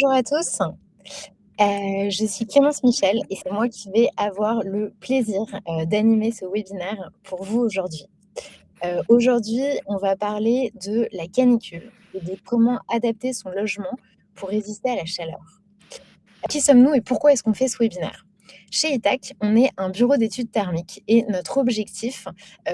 Bonjour à tous, je suis Clémence Michel et c'est moi qui vais avoir le plaisir, d'animer ce webinaire pour vous aujourd'hui. Aujourd'hui, on va parler de la canicule et de comment adapter son logement pour résister à la chaleur. Qui sommes-nous et pourquoi est-ce qu'on fait ce webinaire? Chez ETAC, on est un bureau d'études thermiques et notre objectif,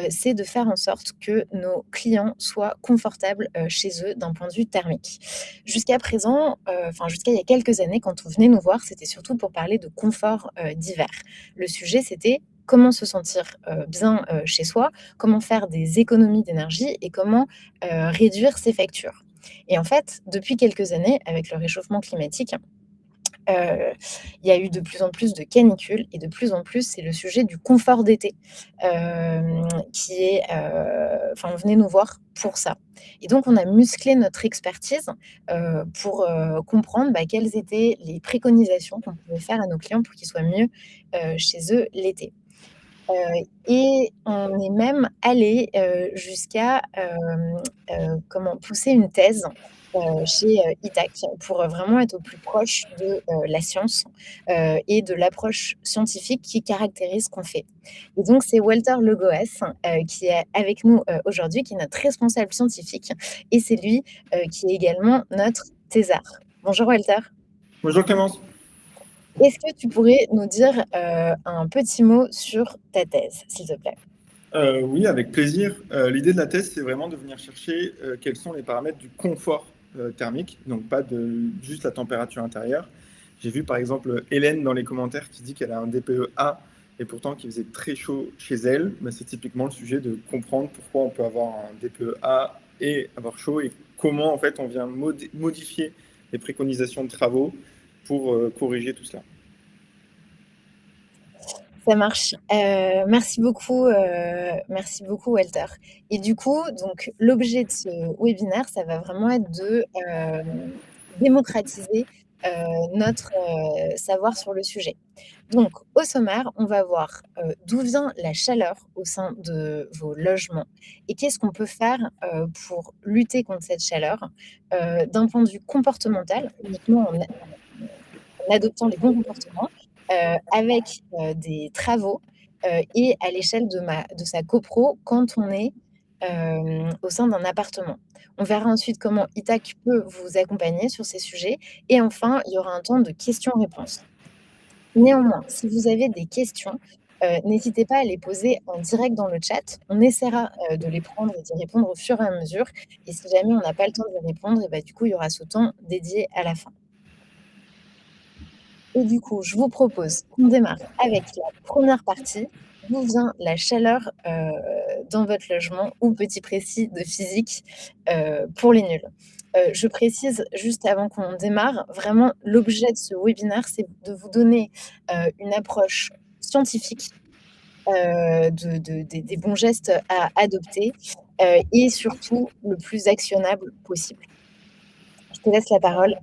c'est de faire en sorte que nos clients soient confortables, chez eux d'un point de vue thermique. Jusqu'à présent, enfin jusqu'à il y a quelques années, quand on venait nous voir, c'était surtout pour parler de confort, d'hiver. Le sujet, c'était comment se sentir, bien, chez soi, comment faire des économies d'énergie et comment, réduire ses factures. Et en fait, depuis quelques années, avec le réchauffement climatique, Heu, il y a eu de plus en plus de canicules et de plus en plus, c'est le sujet du confort d'été, qui est, enfin, on venait nous voir pour ça et donc on a musclé notre expertise, pour, comprendre, quelles étaient les préconisations qu'on pouvait faire à nos clients pour qu'ils soient mieux, chez eux l'été. Et on est même allé, jusqu'à, comment? Pousser une thèse, chez, Itac pour, vraiment être au plus proche de, la science, et de l'approche scientifique qui caractérise ce qu'on fait. Et donc c'est Walter Le Goès, qui est avec nous, aujourd'hui, qui est notre responsable scientifique et c'est lui, qui est également notre thésard. Bonjour Walter. Bonjour Clémence. Est-ce que tu pourrais nous dire, un petit mot sur ta thèse, s'il te plaît? Oui, avec plaisir. L'idée de la thèse, c'est vraiment de venir chercher quels sont les paramètres du confort thermique, donc pas de juste la température intérieure. J'ai vu par exemple Hélène dans les commentaires qui dit qu'elle a un DPE A et pourtant qu'il faisait très chaud chez elle. Mais c'est typiquement le sujet de comprendre pourquoi on peut avoir un DPE A et avoir chaud et comment en fait on vient modifier les préconisations de travaux pour corriger tout cela. Ça marche. Merci beaucoup Walter et du coup, donc l'objet de ce webinaire, ça va vraiment être de, démocratiser, notre, savoir sur le sujet. Donc au sommaire, on va voir, d'où vient la chaleur au sein de vos logements et qu'est-ce qu'on peut faire, pour lutter contre cette chaleur, d'un point de vue comportemental, uniquement en adoptant les bons comportements, avec, des travaux, et à l'échelle de sa copro quand on est, au sein d'un appartement. On verra ensuite comment Itac peut vous accompagner sur ces sujets et enfin, il y aura un temps de questions-réponses. Néanmoins, si vous avez des questions, n'hésitez pas à les poser en direct dans le chat. On essaiera, de les prendre et d'y répondre au fur et à mesure et si jamais on n'a pas le temps d'y répondre et du coup, il y aura ce temps dédié à la fin. Et du coup, je vous propose qu'on démarre avec la première partie. D'où vient la chaleur, dans votre logement ou petit précis de physique, pour les nuls? Je précise juste avant qu'on démarre, vraiment l'objet de ce webinaire, c'est de vous donner, une approche scientifique, des bons gestes à adopter, et surtout le plus actionnable possible. Je te laisse la parole,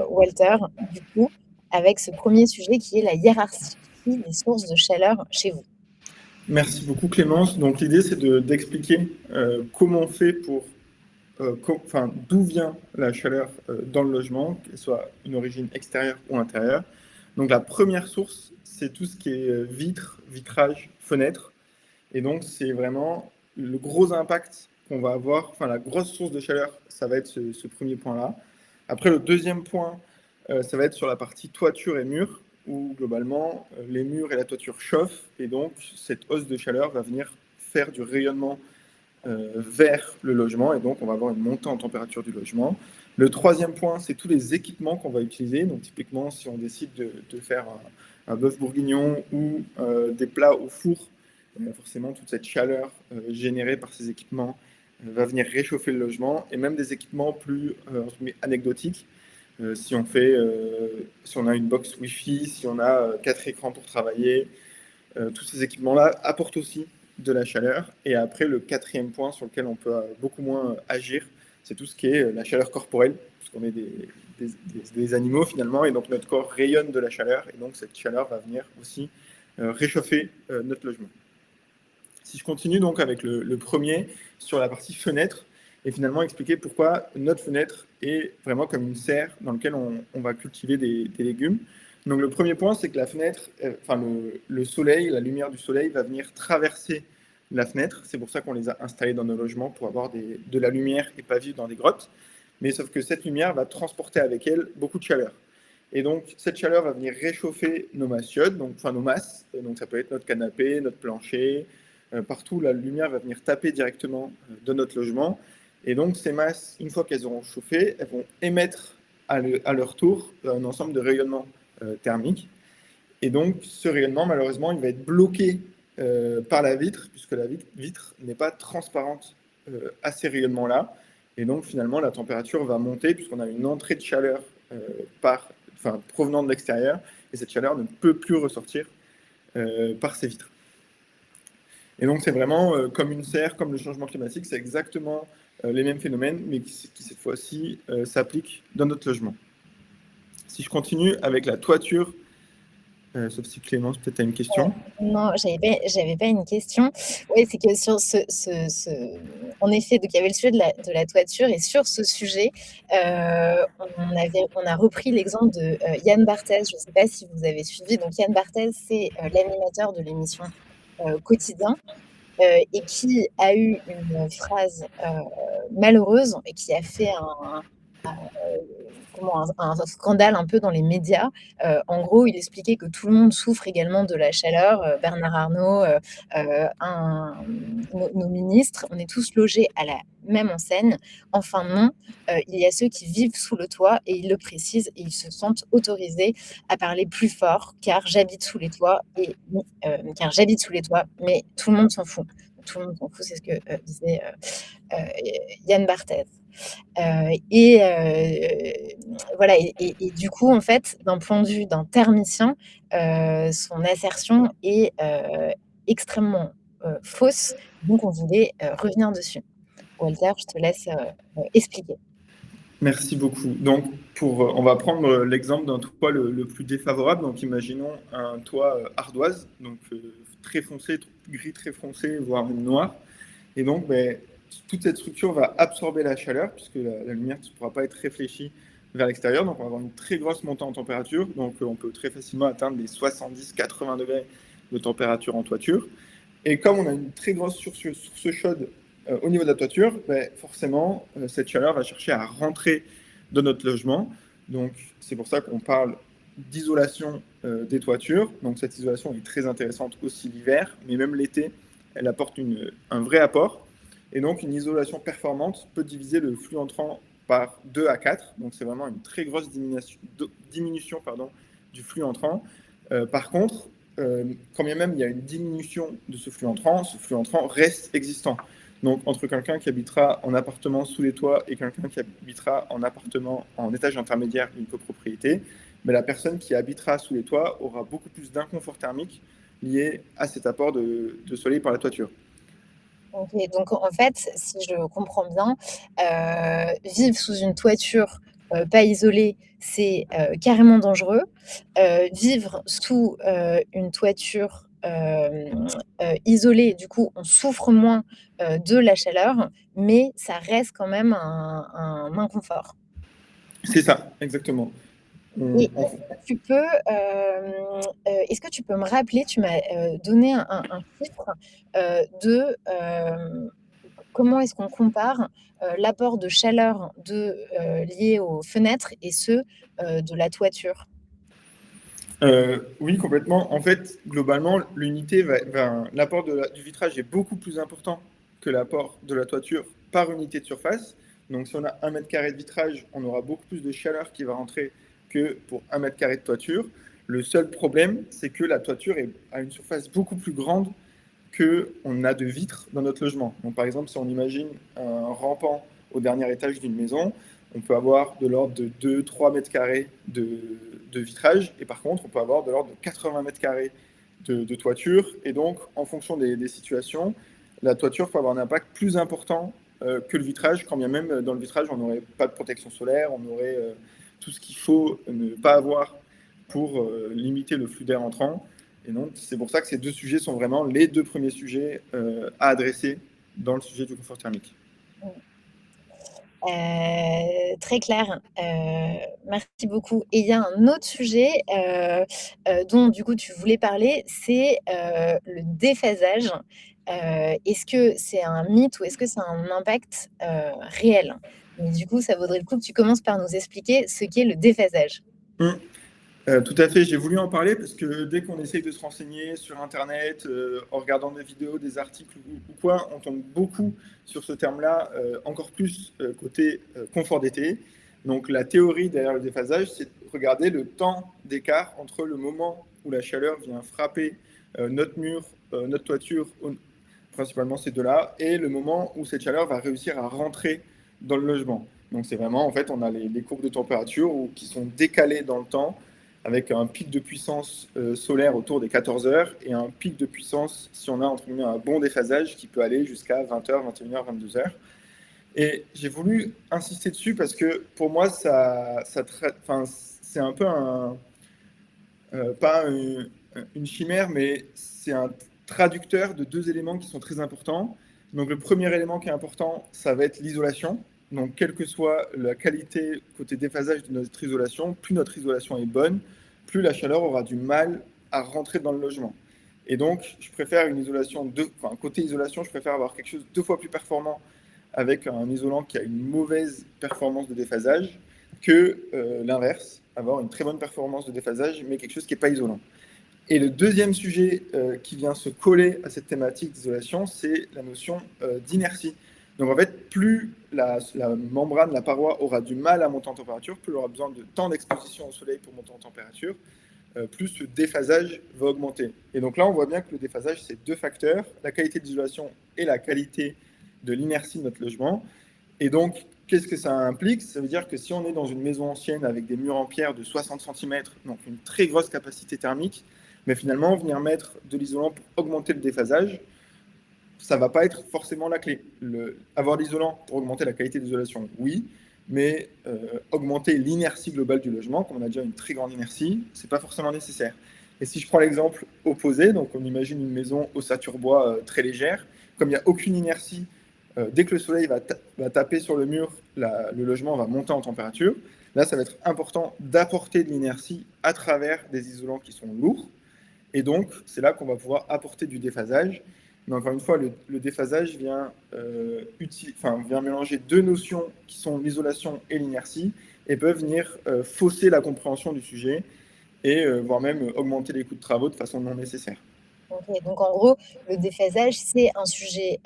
Walter, du coup, avec ce premier sujet qui est la hiérarchie des sources de chaleur chez vous. Merci beaucoup Clémence. Donc l'idée c'est d'expliquer comment on fait pour, d'où vient la chaleur dans le logement, qu'elle soit une origine extérieure ou intérieure. Donc la première source, c'est tout ce qui est vitres, vitrage, fenêtres. Et donc c'est vraiment le gros impact qu'on va avoir, enfin la grosse source de chaleur, ça va être ce premier point-là. Après le deuxième point, ça va être sur la partie toiture et murs, où globalement les murs et la toiture chauffent, et donc cette hausse de chaleur va venir faire du rayonnement vers le logement, et donc on va avoir une montée en température du logement. Le troisième point, c'est tous les équipements qu'on va utiliser. Donc typiquement, si on décide de faire un bœuf bourguignon ou des plats au four, forcément toute cette chaleur générée par ces équipements va venir réchauffer le logement, et même des équipements plus anecdotiques. Si on a une box Wi-Fi, si on a 4 écrans pour travailler, tous ces équipements-là apportent aussi de la chaleur. Et après, le quatrième point sur lequel on peut beaucoup moins agir, c'est tout ce qui est la chaleur corporelle, puisqu'on est des animaux finalement, et donc notre corps rayonne de la chaleur, et donc cette chaleur va venir aussi réchauffer notre logement. Si je continue donc avec le premier sur la partie fenêtre, et finalement expliquer pourquoi notre fenêtre et vraiment comme une serre dans laquelle on va cultiver des légumes. Donc le premier point, c'est que la fenêtre, le soleil, la lumière du soleil va venir traverser la fenêtre. C'est pour ça qu'on les a installés dans nos logements, pour avoir de la lumière et pas vivre dans des grottes. Mais sauf que cette lumière va transporter avec elle beaucoup de chaleur. Et donc, cette chaleur va venir réchauffer nos masses chaudes, nos masses. Donc, ça peut être notre canapé, notre plancher. Partout, la lumière va venir taper directement dans notre logement. Et donc, ces masses, une fois qu'elles auront chauffé, elles vont émettre à leur tour un ensemble de rayonnements thermiques. Et donc, ce rayonnement, malheureusement, il va être bloqué par la vitre, puisque la vitre n'est pas transparente à ces rayonnements-là. Et donc, finalement, la température va monter, puisqu'on a une entrée de chaleur provenant de l'extérieur, et cette chaleur ne peut plus ressortir par ces vitres. Et donc, c'est vraiment comme une serre, comme le changement climatique, c'est exactement les mêmes phénomènes, mais qui cette fois-ci s'appliquent dans notre logement. Si je continue avec la toiture, sauf si Clémence, peut-être tu as une question. Non, j'avais pas une question. Oui, c'est que sur en effet, donc il y avait le sujet de la toiture et sur ce sujet, on a repris l'exemple de, Yann Barthès. Je ne sais pas si vous avez suivi. Donc Yann Barthès, c'est, l'animateur de l'émission, Quotidien, et qui a eu une phrase, malheureuse et qui a fait un scandale un peu dans les médias. En gros, il expliquait que tout le monde souffre également de la chaleur. Bernard Arnault, nos ministres, on est tous logés à la même enseigne. Enfin non, il y a ceux qui vivent sous le toit et ils le précisent et ils se sentent autorisés à parler plus fort car j'habite sous les toits mais tout le monde s'en fout. Tout le monde s'en fout, c'est ce que disait Yann Barthès. Voilà, et du coup, en fait, d'un point de vue d'un thermicien, son assertion est extrêmement fausse. Donc, on voulait revenir dessus. Walter, je te laisse expliquer. Merci beaucoup. Donc, on va prendre l'exemple d'un toit le plus défavorable. Donc, imaginons un toit ardoise, donc très foncé, gris très foncé, voire même noir. Et donc, toute cette structure va absorber la chaleur, puisque la lumière ne pourra pas être réfléchie vers l'extérieur. Donc, on va avoir une très grosse montée en température. Donc, on peut très facilement atteindre les 70-80 degrés de température en toiture. Et comme on a une très grosse source chaude au niveau de la toiture, forcément, cette chaleur va chercher à rentrer dans notre logement. Donc, c'est pour ça qu'on parle d'isolation des toitures. Donc, cette isolation est très intéressante aussi l'hiver, mais même l'été, elle apporte un vrai apport. Et donc, une isolation performante peut diviser le flux entrant par 2 à 4. Donc, c'est vraiment une très grosse diminution du flux entrant. Par contre, quand bien même il y a une diminution de ce flux entrant reste existant. Donc, entre quelqu'un qui habitera en appartement sous les toits et quelqu'un qui habitera en appartement en étage intermédiaire d'une copropriété, mais la personne qui habitera sous les toits aura beaucoup plus d'inconfort thermique lié à cet apport de soleil par la toiture. Ok, donc en fait, si je comprends bien, vivre sous une toiture pas isolée, c'est carrément dangereux. Vivre sous une toiture isolée, du coup, on souffre moins de la chaleur, mais ça reste quand même un inconfort. C'est ça, exactement. Et est-ce que tu peux me rappeler, tu m'as donné un chiffre de comment est-ce qu'on compare l'apport de chaleur lié aux fenêtres et ceux de la toiture? Oui, complètement. En fait, globalement, l'apport du vitrage est beaucoup plus important que l'apport de la toiture par unité de surface. Donc, si on a 1 mètre carré de vitrage, on aura beaucoup plus de chaleur qui va rentrer que pour 1 mètre carré de toiture. Le seul problème, c'est que la toiture a une surface beaucoup plus grande qu'on a de vitres dans notre logement. Donc, par exemple, si on imagine un rampant au dernier étage d'une maison, on peut avoir de l'ordre de 2-3 mètres carrés de vitrage, et par contre, on peut avoir de l'ordre de 80 mètres carrés de toiture. Et donc, en fonction des situations, la toiture peut avoir un impact plus important que le vitrage, quand bien même dans le vitrage, on n'aurait pas de protection solaire, on aurait tout ce qu'il faut ne pas avoir pour limiter le flux d'air entrant. Et donc, c'est pour ça que ces deux sujets sont vraiment les deux premiers sujets à adresser dans le sujet du confort thermique. Très clair, merci beaucoup et il y a un autre sujet, dont du coup tu voulais parler, c'est, le déphasage. Est-ce que c'est un mythe ou est-ce que ça a un impact, réel? Mais du coup, ça vaudrait le coup que tu commences par nous expliquer ce qu'est le déphasage. Mmh. Tout à fait, j'ai voulu en parler parce que dès qu'on essaye de se renseigner sur Internet, en regardant des vidéos, des articles ou quoi, on tombe beaucoup sur ce terme-là, encore plus côté confort d'été. Donc la théorie derrière le déphasage, c'est de regarder le temps d'écart entre le moment où la chaleur vient frapper notre mur, notre toiture, principalement ces deux-là, et le moment où cette chaleur va réussir à rentrer dans le logement. Donc c'est vraiment, en fait, on a les courbes de température qui sont décalées dans le temps, avec un pic de puissance solaire autour des 14 heures et un pic de puissance si on a entre guillemets un bon déphasage qui peut aller jusqu'à 20 heures, 21 heures, 22 heures. Et j'ai voulu insister dessus parce que pour moi, c'est un peu pas une chimère, mais c'est un traducteur de deux éléments qui sont très importants. Donc le premier élément qui est important, ça va être l'isolation. Donc quelle que soit la qualité côté déphasage de notre isolation, plus notre isolation est bonne, plus la chaleur aura du mal à rentrer dans le logement. Et donc je préfère côté isolation, je préfère avoir quelque chose de 2 fois plus performant avec un isolant qui a une mauvaise performance de déphasage que l'inverse, avoir une très bonne performance de déphasage, mais quelque chose qui n'est pas isolant. Et le deuxième sujet qui vient se coller à cette thématique d'isolation, c'est la notion d'inertie. Donc en fait, plus la membrane, la paroi aura du mal à monter en température, plus elle aura besoin de temps d'exposition au soleil pour monter en température, plus ce déphasage va augmenter. Et donc là, on voit bien que le déphasage, c'est deux facteurs, la qualité d'isolation et la qualité de l'inertie de notre logement. Et donc, qu'est-ce que ça implique? Ça veut dire que si on est dans une maison ancienne avec des murs en pierre de 60 cm, donc une très grosse capacité thermique, mais finalement, venir mettre de l'isolant pour augmenter le déphasage, ça ne va pas être forcément la clé. Avoir l'isolant pour augmenter la qualité d'isolation, oui, mais augmenter l'inertie globale du logement, comme on a déjà une très grande inertie, ce n'est pas forcément nécessaire. Et si je prends l'exemple opposé, donc on imagine une maison ossature bois très légère, comme il n'y a aucune inertie, dès que le soleil va taper sur le mur, le logement va monter en température. Là, ça va être important d'apporter de l'inertie à travers des isolants qui sont lourds. Et donc, c'est là qu'on va pouvoir apporter du déphasage. Mais encore une fois, le déphasage vient mélanger deux notions qui sont l'isolation et l'inertie et peuvent venir fausser la compréhension du sujet et voire même augmenter les coûts de travaux de façon non nécessaire. OK, donc en gros, le déphasage, c'est un sujet,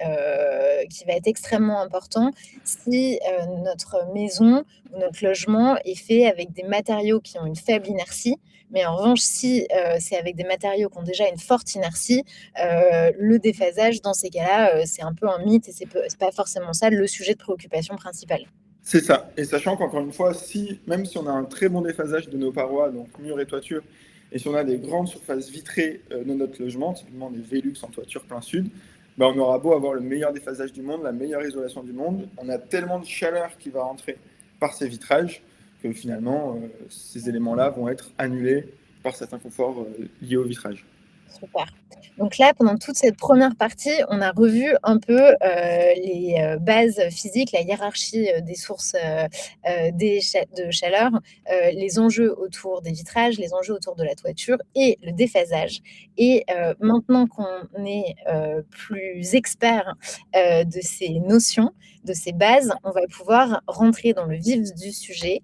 qui va être extrêmement important si, notre maison ou notre logement est fait avec des matériaux qui ont une faible inertie. Mais en revanche, si, c'est avec des matériaux qui ont déjà une forte inertie, le déphasage dans ces cas-là, c'est un peu un mythe et c'est pas forcément ça le sujet de préoccupation principal. C'est ça. Et sachant qu'encore une fois, même si on a un très bon déphasage de nos parois, donc murs et toiture, et si on a des grandes surfaces vitrées dans notre logement, typiquement des Velux en toiture plein sud, ben on aura beau avoir le meilleur déphasage du monde, la meilleure isolation du monde, on a tellement de chaleur qui va rentrer par ces vitrages que finalement, ces éléments-là vont être annulés par certains conforts liés au vitrage. Super. Donc là, pendant toute cette première partie, on a revu un peu, les, bases physiques, la hiérarchie, des sources, de chaleur, les enjeux autour des vitrages, les enjeux autour de la toiture et le déphasage. Et maintenant qu'on est, plus expert, de ces notions, de ces bases, on va pouvoir rentrer dans le vif du sujet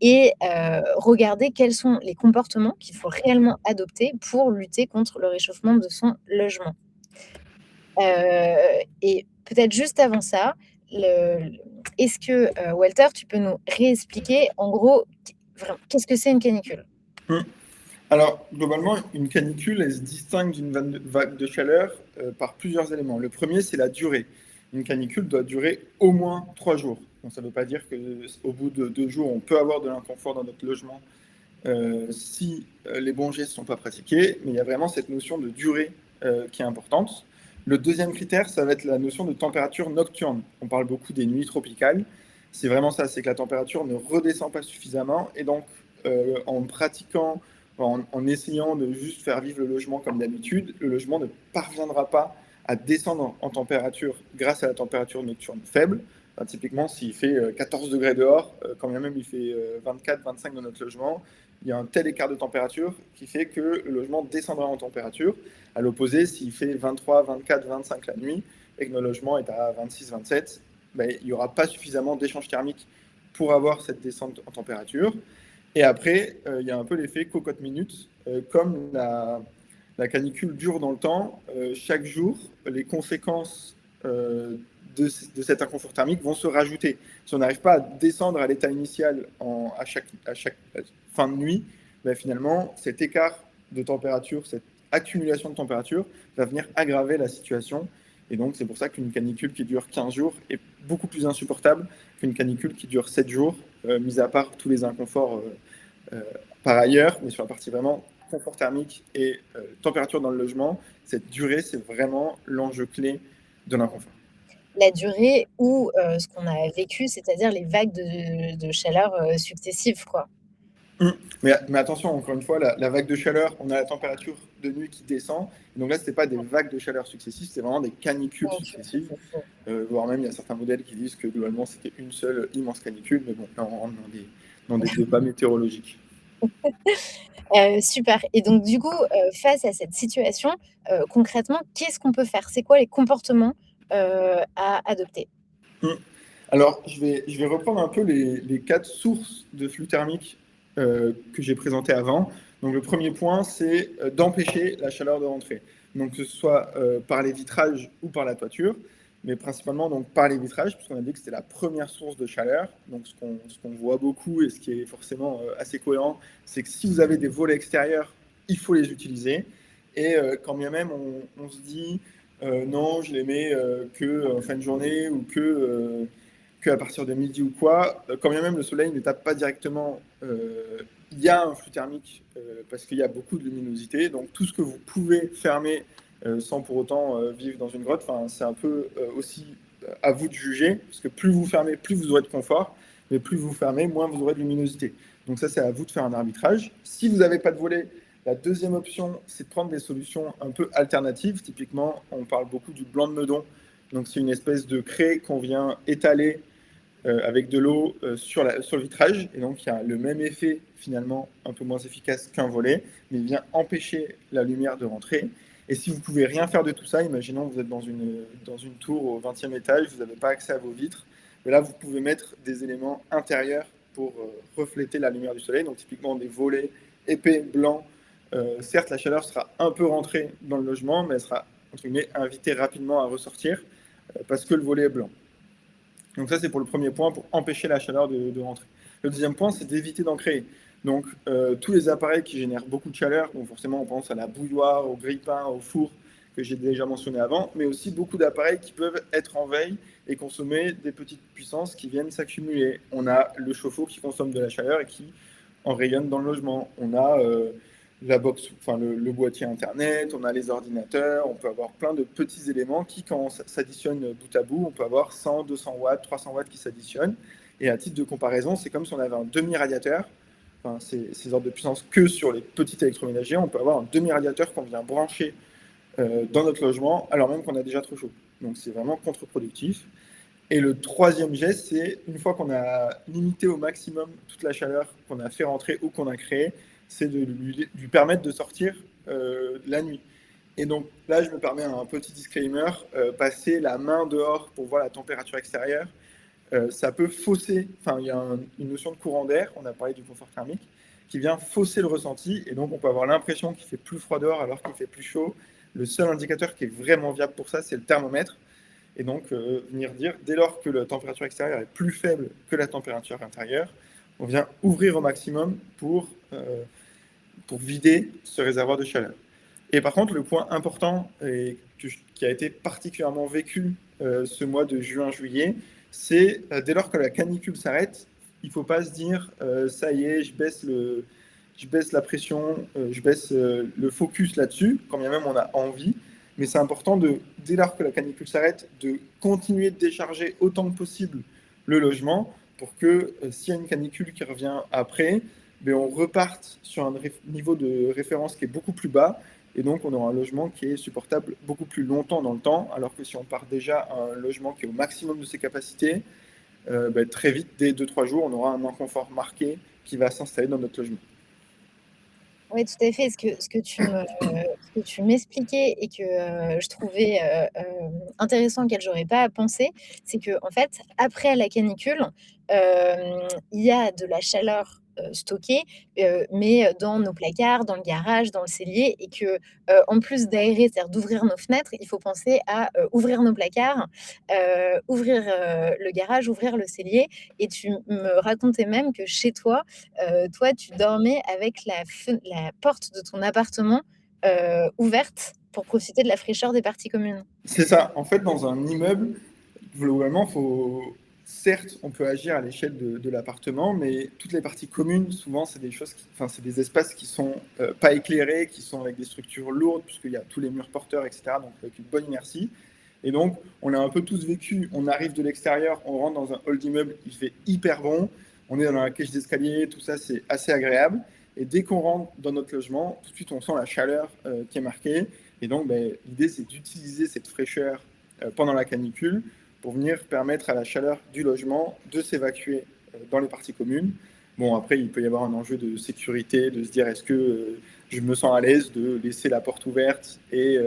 et regarder quels sont les comportements qu'il faut réellement adopter pour lutter contre le réchauffement de son logement. Et peut-être juste avant ça, le est-ce que, Walter, tu peux nous réexpliquer en gros, qu'est-ce que c'est une canicule? Hum. Alors, globalement, une canicule, elle se distingue d'une vague de chaleur par plusieurs éléments. Le premier, c'est la durée. Une canicule doit durer au moins 3 jours. Donc, ça ne veut pas dire qu'au bout de 2 jours, on peut avoir de l'inconfort dans notre logement si les bons gestes ne sont pas pratiqués, mais il y a vraiment cette notion de durée qui est importante. Le deuxième critère, ça va être la notion de température nocturne. On parle beaucoup des nuits tropicales. C'est vraiment ça, c'est que la température ne redescend pas suffisamment, et donc en pratiquant, en essayant de juste faire vivre le logement comme d'habitude, le logement ne parviendra pas à descendre en température grâce à la température nocturne faible, Typiquement, s'il fait 14 degrés dehors, quand bien même il fait 24-25 dans notre logement, il y a un tel écart de température qui fait que le logement descendra en température. À l'opposé, s'il fait 23, 24, 25 la nuit et que notre logement est à 26, 27, ben, il n'y aura pas suffisamment d'échange thermique pour avoir cette descente en température. Et après, il y a un peu l'effet cocotte-minute. Comme la canicule dure dans le temps, chaque jour, les conséquences de cet inconfort thermique vont se rajouter. Si on n'arrive pas à descendre à l'état initial à chaque fin de nuit, ben finalement, cet écart de température, cette accumulation de température va venir aggraver la situation. Et donc, c'est pour ça qu'une canicule qui dure 15 jours est beaucoup plus insupportable qu'une canicule qui dure 7 jours, mis à part tous les inconforts par ailleurs, mais sur la partie vraiment confort thermique et température dans le logement, cette durée, c'est vraiment l'enjeu clé de l'inconfort. La durée ou ce qu'on a vécu, c'est-à-dire les vagues de chaleur, successives, quoi. Mais attention, encore une fois, la vague de chaleur, on a la température de nuit qui descend. Donc là, ce n'est pas des vagues de chaleur successives, c'est vraiment des canicules successives. Voire même, il y a certains modèles qui disent que globalement, c'était une seule immense canicule. Mais bon, là, on rentre dans des débats météorologiques. Super. Et donc du coup, face à cette situation, concrètement, qu'est-ce qu'on peut faire? C'est quoi les comportements, à adopter? Mmh. Alors, je vais reprendre un peu les 4 sources de flux thermique que j'ai présentées avant. Donc, le premier point, c'est d'empêcher la chaleur de rentrer. Donc, que ce soit par les vitrages ou par la toiture, mais principalement donc, par les vitrages, puisqu'on a dit que c'était la première source de chaleur. Donc, ce qu'on voit beaucoup et ce qui est forcément assez cohérent, c'est que si vous avez des volets extérieurs, il faut les utiliser. Et quand bien même on se dit non, je les mets que en fin de journée ou que à partir de midi ou quoi. Quand bien même le soleil ne tape pas directement, il y a un flux thermique parce qu'il y a beaucoup de luminosité. Donc tout ce que vous pouvez fermer sans pour autant vivre dans une grotte, c'est un peu aussi à vous de juger, parce que plus vous fermez, plus vous aurez de confort, mais plus vous fermez, moins vous aurez de luminosité. Donc ça, c'est à vous de faire un arbitrage. Si vous n'avez pas de volet, la deuxième option, c'est de prendre des solutions un peu alternatives. Typiquement, on parle beaucoup du blanc de Meudon. Donc, c'est une espèce de craie qu'on vient étaler avec de l'eau sur le vitrage. Et donc, il y a le même effet, finalement, un peu moins efficace qu'un volet, mais il vient empêcher la lumière de rentrer. Et si vous ne pouvez rien faire de tout ça, imaginons que vous êtes dans une tour au 20e étage, vous n'avez pas accès à vos vitres. Mais là, vous pouvez mettre des éléments intérieurs pour refléter la lumière du soleil. Donc, typiquement, des volets épais, blancs. Certes, la chaleur sera un peu rentrée dans le logement, mais elle sera, entre guillemets, invitée rapidement à ressortir parce que le volet est blanc. Donc ça, c'est pour le premier point, pour empêcher la chaleur de rentrer. Le deuxième point, c'est d'éviter d'en créer. Donc, tous les appareils qui génèrent beaucoup de chaleur, donc forcément, on pense à la bouilloire, au grille-pain, au four, que j'ai déjà mentionné avant, mais aussi beaucoup d'appareils qui peuvent être en veille et consommer des petites puissances qui viennent s'accumuler. On a le chauffe-eau qui consomme de la chaleur et qui en rayonne dans le logement. On a la box, enfin le boîtier internet, on a les ordinateurs, on peut avoir plein de petits éléments qui, quand on s'additionne bout à bout, on peut avoir 100, 200 watts, 300 watts qui s'additionnent. Et à titre de comparaison, c'est comme si on avait un demi-radiateur, enfin, ces ordres de puissance que sur les petits électroménagers, on peut avoir un demi-radiateur qu'on vient brancher dans notre logement, alors même qu'on a déjà trop chaud. Donc c'est vraiment contre-productif. Et le troisième geste, c'est une fois qu'on a limité au maximum toute la chaleur qu'on a fait rentrer ou qu'on a créée, c'est de lui permettre de sortir la nuit. Et donc là, je me permets un petit disclaimer, passer la main dehors pour voir la température extérieure, ça peut fausser, enfin il y a une notion de courant d'air, on a parlé du confort thermique, qui vient fausser le ressenti, et donc on peut avoir l'impression qu'il fait plus froid dehors alors qu'il fait plus chaud. Le seul indicateur qui est vraiment viable pour ça, c'est le thermomètre. Et donc, venir dire, dès lors que la température extérieure est plus faible que la température intérieure, on vient ouvrir au maximum pour vider ce réservoir de chaleur. Et par contre, le point important et qui a été particulièrement vécu ce mois de juin-juillet, c'est dès lors que la canicule s'arrête, il ne faut pas se dire ça y est, je baisse la pression, je baisse le focus là-dessus, quand bien même on a envie. Mais c'est important, dès lors que la canicule s'arrête, de continuer de décharger autant que possible le logement pour que s'il y a une canicule qui revient après, ben on reparte sur un niveau de référence qui est beaucoup plus bas. Et donc, on aura un logement qui est supportable beaucoup plus longtemps dans le temps, alors que si on part déjà à un logement qui est au maximum de ses capacités, très vite, dès 2-3 jours, on aura un inconfort marqué qui va s'installer dans notre logement. Oui, tout à fait. Ce que tu m'expliquais et que, je trouvais, intéressant, auquel j'aurais pas pensé, c'est que en fait, après la canicule, il y a de la chaleur, stockée, mais dans nos placards, dans le garage, dans le cellier et que, en plus d'aérer, c'est-à-dire d'ouvrir nos fenêtres, il faut penser à, ouvrir nos placards, ouvrir, le garage, ouvrir le cellier et tu me racontais même que chez toi, toi, tu dormais avec la porte de ton appartement, ouverte pour profiter de la fraîcheur des parties communes. C'est ça. En fait, dans un immeuble, globalement, certes, on peut agir à l'échelle de l'appartement, mais toutes les parties communes, souvent, c'est des choses, c'est des espaces qui sont pas éclairés, qui sont avec des structures lourdes, puisqu'il y a tous les murs porteurs, etc. Donc avec une bonne inertie. Et donc, on a un peu tous vécu. On arrive de l'extérieur, on rentre dans un hall d'immeuble, il fait hyper bon. On est dans la cage d'escalier, tout ça, c'est assez agréable. Et dès qu'on rentre dans notre logement, tout de suite, on sent la chaleur qui est marquée. Et donc, l'idée, c'est d'utiliser cette fraîcheur pendant la canicule pour venir permettre à la chaleur du logement de s'évacuer dans les parties communes. Bon, après, il peut y avoir un enjeu de sécurité, de se dire est-ce que je me sens à l'aise de laisser la porte ouverte et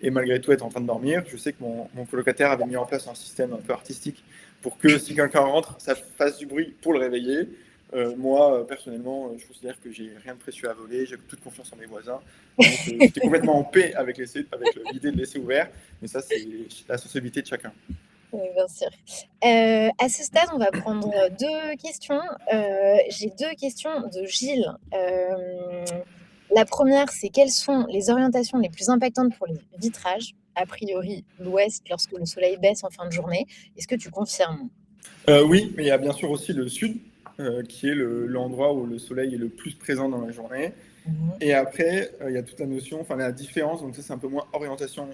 malgré tout être en train de dormir. Je sais que mon colocataire avait mis en place un système un peu artistique pour que si quelqu'un rentre, ça fasse du bruit pour le réveiller. Moi, personnellement, je considère que j'ai rien de précieux à voler, j'ai toute confiance en mes voisins. Donc, j'étais complètement en paix avec l'idée de laisser ouvert, mais ça, c'est la sensibilité de chacun. Oui, bien sûr. À ce stade, on va prendre 2 questions. J'ai 2 questions de Gilles. La première, c'est quelles sont les orientations les plus impactantes pour les vitrages? A priori, l'ouest lorsque le soleil baisse en fin de journée. Est-ce que tu confirmes? Oui, mais il y a bien sûr aussi le sud, qui est l'endroit où le soleil est le plus présent dans la journée. Mmh. Et après, il y a toute la notion, enfin la différence, donc ça c'est un peu moins orientation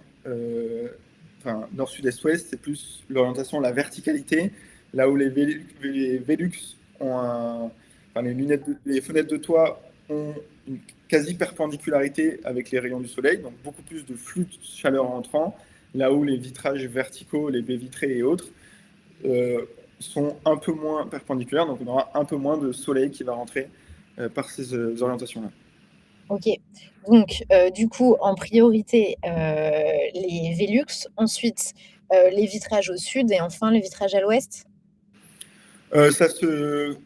nord, sud, est, ouest, c'est plus l'orientation, la verticalité, là où les Velux ont les fenêtres de toit ont une quasi-perpendicularité avec les rayons du soleil, donc beaucoup plus de flux de chaleur entrant, là où les vitrages verticaux, les baies vitrées et autres, sont un peu moins perpendiculaires, donc on aura un peu moins de soleil qui va rentrer par ces orientations-là. OK. Donc, du coup, en priorité, les Velux, ensuite, les vitrages au sud et enfin les vitrages à l'ouest?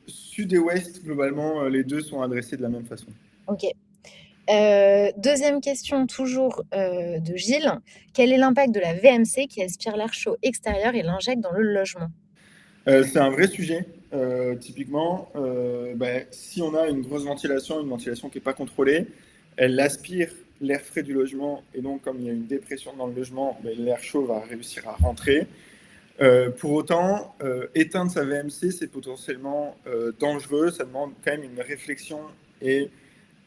Sud et ouest, globalement, les deux sont adressés de la même façon. OK. 2e question toujours, de Gilles. Quel est l'impact de la VMC qui aspire l'air chaud extérieur et l'injecte dans le logement? C'est un vrai sujet. Typiquement, si on a une grosse ventilation, une ventilation qui n'est pas contrôlée, elle aspire l'air frais du logement et donc comme il y a une dépression dans le logement, l'air chaud va réussir à rentrer. Pour autant, éteindre sa VMC, c'est potentiellement dangereux. Ça demande quand même une réflexion et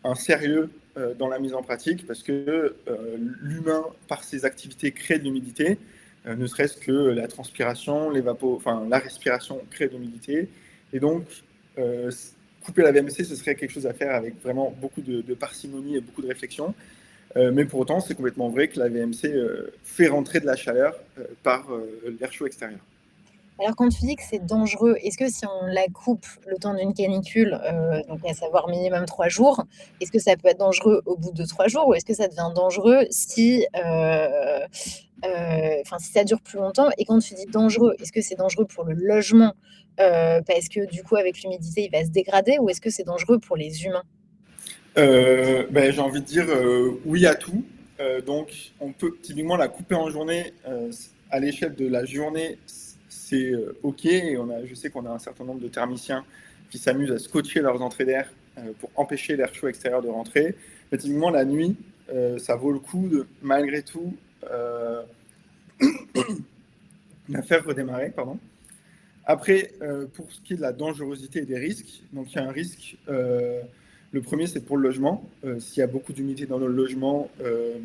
un sérieux dans la mise en pratique parce que l'humain, par ses activités, crée de l'humidité. Ne serait-ce que la transpiration, la respiration crée de l'humidité. Et donc, couper la VMC, ce serait quelque chose à faire avec vraiment beaucoup de parcimonie et beaucoup de réflexion. Mais pour autant, c'est complètement vrai que la VMC fait rentrer de la chaleur par l'air chaud extérieur. Alors quand tu dis que c'est dangereux, est-ce que si on la coupe le temps d'une canicule, donc à savoir minimum 3 jours, est-ce que ça peut être dangereux au bout de 3 jours ou est-ce que ça devient dangereux si, si ça dure plus longtemps? Et quand tu dis dangereux, est-ce que c'est dangereux pour le logement, parce que du coup avec l'humidité il va se dégrader ou est-ce que c'est dangereux pour les humains? J'ai envie de dire oui à tout. Donc on peut typiquement la couper en journée à l'échelle de la journée, c'est OK. Et je sais qu'on a un certain nombre de thermiciens qui s'amusent à scotcher leurs entrées d'air pour empêcher l'air chaud extérieur de rentrer. Mais typiquement la nuit, ça vaut le coup de malgré tout la faire redémarrer, pardon. Après, pour ce qui est de la dangerosité et des risques, donc il y a un risque. Le premier, c'est pour le logement. S'il y a beaucoup d'humidité dans le logement,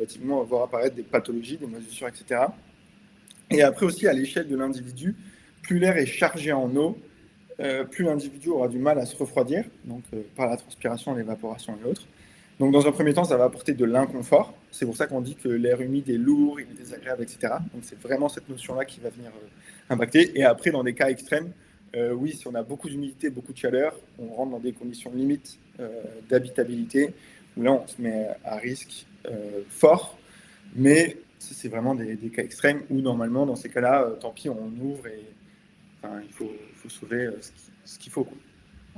typiquement, on va voir apparaître des pathologies, des moisissures, etc. Et après aussi, à l'échelle de l'individu, plus l'air est chargé en eau, plus l'individu aura du mal à se refroidir, donc par la transpiration, l'évaporation et autres. Donc dans un premier temps, ça va apporter de l'inconfort. C'est pour ça qu'on dit que l'air humide est lourd, il est désagréable, etc. Donc c'est vraiment cette notion-là qui va venir impacter. Et après, dans des cas extrêmes, Oui, si on a beaucoup d'humidité, beaucoup de chaleur, on rentre dans des conditions limites d'habitabilité, où là, on se met à risque fort. Mais c'est vraiment des cas extrêmes où, normalement, dans ces cas-là, tant pis, on ouvre et enfin, il faut sauver ce qu'il faut, quoi.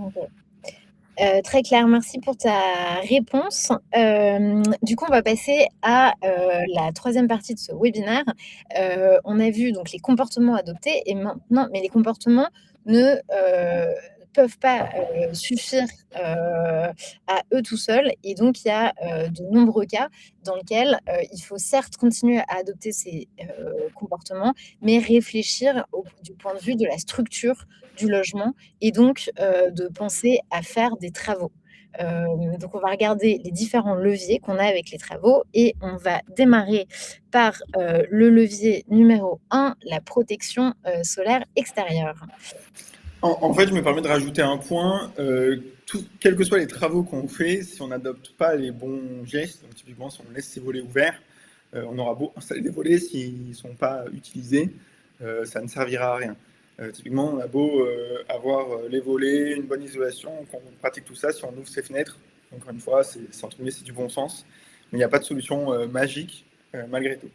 OK. Très clair, merci pour ta réponse. Du coup, on va passer à, la troisième partie de ce webinaire. On a vu donc les comportements adoptés et maintenant mais les comportements ne, peuvent pas, suffire, à eux tout seuls et donc il y a, de nombreux cas dans lesquels, il faut certes continuer à adopter ces, comportements, mais réfléchir du point de vue de la structure du logement et donc de penser à faire des travaux. Donc on va regarder les différents leviers qu'on a avec les travaux et on va démarrer par, le levier numéro 1, la protection, solaire extérieure. En fait, je me permets de rajouter un point. Quels que soient les travaux qu'on fait, si on n'adopte pas les bons gestes, donc typiquement si on laisse ces volets ouverts, on aura beau installer des volets, s'ils ne sont pas utilisés, ça ne servira à rien. Typiquement, on a beau avoir les volets, une bonne isolation, qu'on pratique tout ça, si on ouvre ses fenêtres, encore une fois, entre guillemets, c'est du bon sens, mais il n'y a pas de solution magique malgré tout.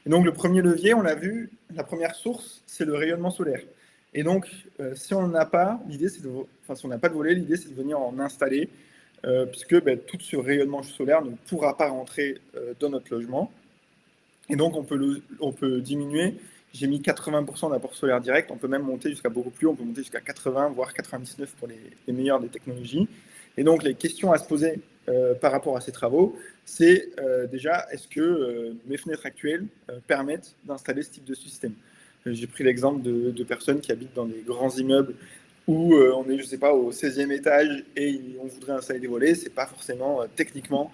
Et donc le premier levier, on l'a vu, la première source, c'est le rayonnement solaire. Et donc, si on n'a pas, si on n'a pas de volet, l'idée c'est de venir en installer, puisque tout ce rayonnement solaire ne pourra pas rentrer dans notre logement. Et donc, on peut diminuer. J'ai mis 80% d'apport solaire direct. On peut même monter jusqu'à beaucoup plus. On peut monter jusqu'à 80, voire 99 pour les meilleures des technologies. Et donc, les questions à se poser par rapport à ces travaux, c'est déjà, est-ce que mes fenêtres actuelles permettent d'installer ce type de système? J'ai pris l'exemple de personnes qui habitent dans des grands immeubles où on est, je ne sais pas, au 16e étage et on voudrait installer des volets. Ce n'est pas forcément techniquement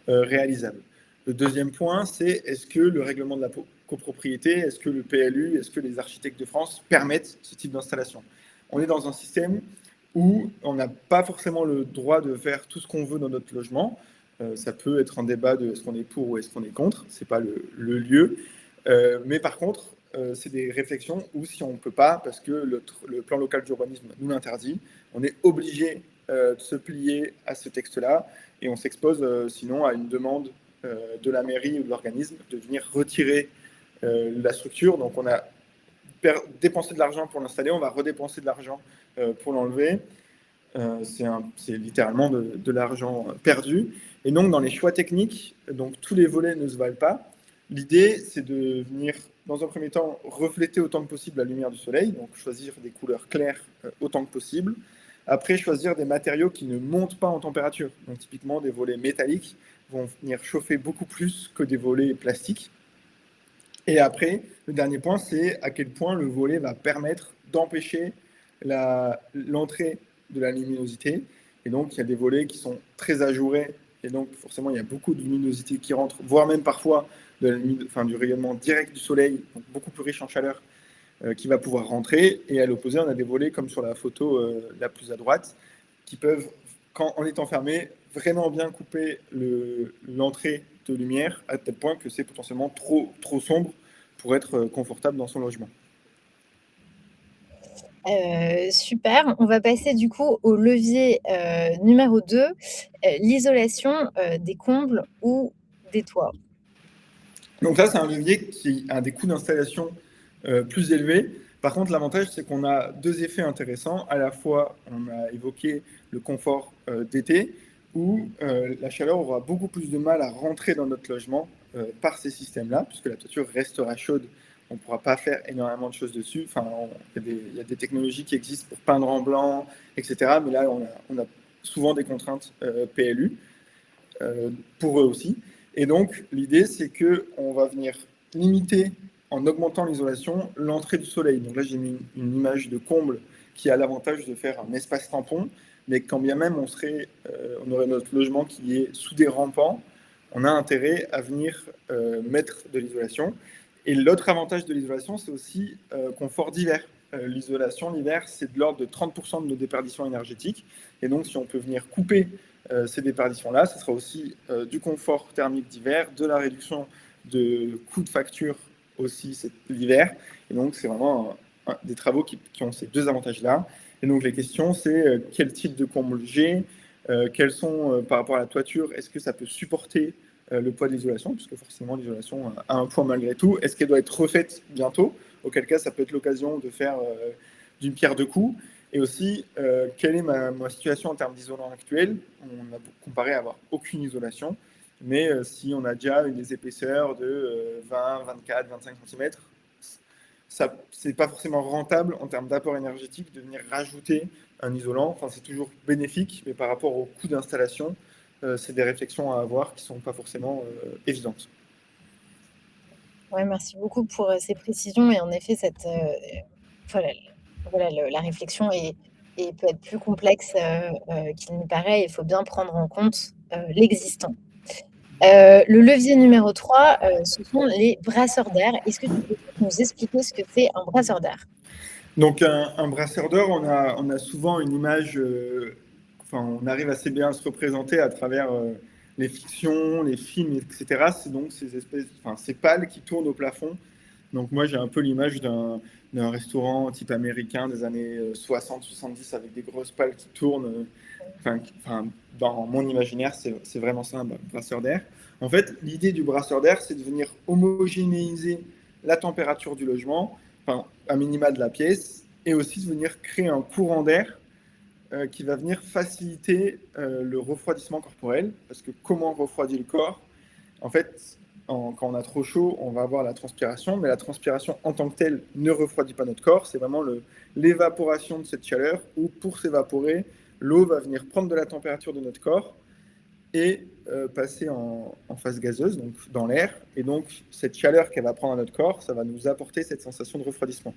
réalisable. Le deuxième point, c'est est-ce que le règlement de la copropriété, est-ce que le PLU, est-ce que les architectes de France permettent ce type d'installation? On est dans un système où on n'a pas forcément le droit de faire tout ce qu'on veut dans notre logement. Ça peut être un débat de est-ce qu'on est pour ou est-ce qu'on est contre, ce n'est pas le lieu. Mais par contre, c'est des réflexions où si on ne peut pas, parce que le plan local d'urbanisme nous l'interdit, on est obligé de se plier à ce texte-là et on s'expose sinon à une demande de la mairie ou de l'organisme de venir retirer la structure. Donc on a dépensé de l'argent pour l'installer, on va redépenser de l'argent pour l'enlever. C'est littéralement de l'argent perdu. Et donc dans les choix techniques, donc tous les volets ne se valent pas. L'idée, c'est de venir, dans un premier temps, refléter autant que possible la lumière du soleil, donc choisir des couleurs claires autant que possible. Après, choisir des matériaux qui ne montent pas en température. Donc typiquement, des volets métalliques vont venir chauffer beaucoup plus que des volets plastiques. Et après, le dernier point, c'est à quel point le volet va permettre d'empêcher l'entrée de la luminosité. Et donc, il y a des volets qui sont très ajourés. Et donc, forcément, il y a beaucoup de luminosité qui rentre, voire même parfois du rayonnement direct du soleil, donc beaucoup plus riche en chaleur, qui va pouvoir rentrer. Et à l'opposé, on a des volets, comme sur la photo la plus à droite, qui peuvent, en étant fermés, vraiment bien couper l'entrée de lumière, à tel point que c'est potentiellement trop sombre pour être confortable dans son logement. Super. On va passer du coup au levier, numéro 2, l'isolation, des combles ou des toits. Donc là, c'est un levier qui a des coûts d'installation plus élevés. Par contre, l'avantage, c'est qu'on a deux effets intéressants. À la fois, on a évoqué le confort d'été, où la chaleur aura beaucoup plus de mal à rentrer dans notre logement par ces systèmes-là, puisque la toiture restera chaude. On ne pourra pas faire énormément de choses dessus. Enfin, il y a des technologies qui existent pour peindre en blanc, etc. Mais là, on a souvent des contraintes PLU pour eux aussi. Et donc, l'idée, c'est qu'on va venir limiter, en augmentant l'isolation, l'entrée du soleil. Donc là, j'ai mis une image de comble qui a l'avantage de faire un espace tampon, mais quand bien même on aurait notre logement qui est sous des rampants, on a intérêt à venir mettre de l'isolation. Et l'autre avantage de l'isolation, c'est aussi confort d'hiver. L'isolation, l'hiver, c'est de l'ordre de 30% de nos déperditions énergétiques. Et donc, si on peut venir couper ces déperditions-là, ce sera aussi du confort thermique d'hiver, de la réduction de coûts de facture aussi l'hiver. Et donc, c'est vraiment des travaux qui ont ces deux avantages-là. Et donc les questions, c'est quel type de comble j'ai, quels sont, par rapport à la toiture, est-ce que ça peut supporter le poids de l'isolation, puisque forcément l'isolation a un poids malgré tout. Est-ce qu'elle doit être refaite bientôt? Auquel cas, ça peut être l'occasion de faire d'une pierre deux coups. Et aussi, quelle est ma situation en termes d'isolant actuel? On a comparé à avoir aucune isolation, mais si on a déjà des épaisseurs de 20, 24, 25 cm, ça c'est pas forcément rentable en termes d'apport énergétique de venir rajouter un isolant. Enfin, c'est toujours bénéfique, mais par rapport au coût d'installation, c'est des réflexions à avoir qui sont pas forcément évidentes. Ouais, merci beaucoup pour, ces précisions et en effet voilà la réflexion peut être plus complexe, qu'il n'y paraît. Il faut bien prendre en compte, l'existant. Le levier numéro 3, ce sont les brasseurs d'air. Est-ce que tu peux nous expliquer ce que c'est un brasseur d'air? Donc un brasseur d'or, on a souvent une image, enfin on arrive assez bien à se représenter à travers les fictions, les films, etc. C'est donc ces espèces, enfin ces pales qui tournent au plafond. Donc moi j'ai un peu l'image d'un restaurant type américain des années 60-70 avec des grosses pales qui tournent. Enfin, dans mon imaginaire, c'est vraiment ça un brasseur d'air. En fait, l'idée du brasseur d'air, c'est de venir homogénéiser la température du logement, enfin, à minima de la pièce, et aussi de venir créer un courant d'air qui va venir faciliter le refroidissement corporel. Parce que comment on refroidit le corps? En fait, quand on a trop chaud, on va avoir la transpiration, mais la transpiration en tant que telle ne refroidit pas notre corps. C'est vraiment l'évaporation de cette chaleur où, pour s'évaporer, l'eau va venir prendre de la température de notre corps et passer en phase gazeuse, donc dans l'air. Et donc, cette chaleur qu'elle va prendre à notre corps, ça va nous apporter cette sensation de refroidissement.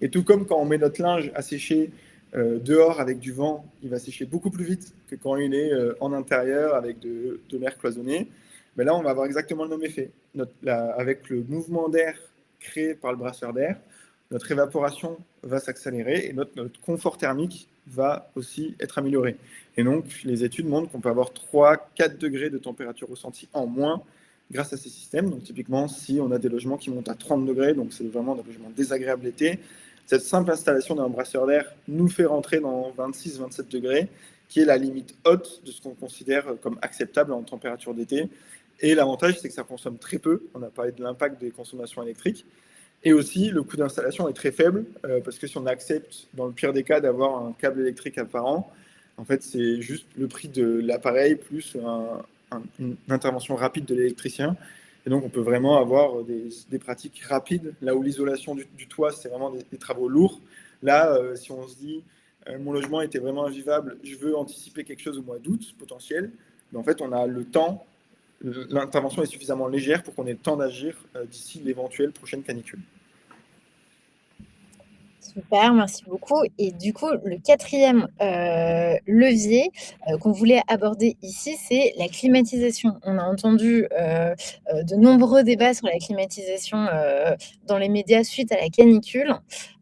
Et tout comme quand on met notre linge à sécher dehors avec du vent, il va sécher beaucoup plus vite que quand il est en intérieur avec de l'air cloisonné. Mais là, on va avoir exactement le même effet. Avec le mouvement d'air créé par le brasseur d'air, notre évaporation va s'accélérer et notre confort thermique va aussi être amélioré. Et donc, les études montrent qu'on peut avoir 3-4 degrés de température ressentie en moins grâce à ces systèmes. Donc, typiquement, si on a des logements qui montent à 30 degrés, donc c'est vraiment des logements désagréables l'été, cette simple installation d'un brasseur d'air nous fait rentrer dans 26-27 degrés, qui est la limite haute de ce qu'on considère comme acceptable en température d'été. Et l'avantage, c'est que ça consomme très peu. On a parlé de l'impact des consommations électriques. Et aussi, le coût d'installation est très faible, parce que si on accepte, dans le pire des cas, d'avoir un câble électrique apparent, en fait, c'est juste le prix de l'appareil plus une intervention rapide de l'électricien. Et donc, on peut vraiment avoir des pratiques rapides, là où l'isolation du toit, c'est vraiment des travaux lourds. Là, si on se dit, mon logement était vraiment invivable, je veux anticiper quelque chose au mois d'août potentiel, mais en fait, on a le temps, l'intervention est suffisamment légère pour qu'on ait le temps d'agir d'ici l'éventuelle prochaine canicule. Super, merci beaucoup et du coup, le quatrième levier, qu'on voulait aborder ici, c'est la climatisation. On a entendu, de nombreux débats sur la climatisation, dans les médias suite à la canicule.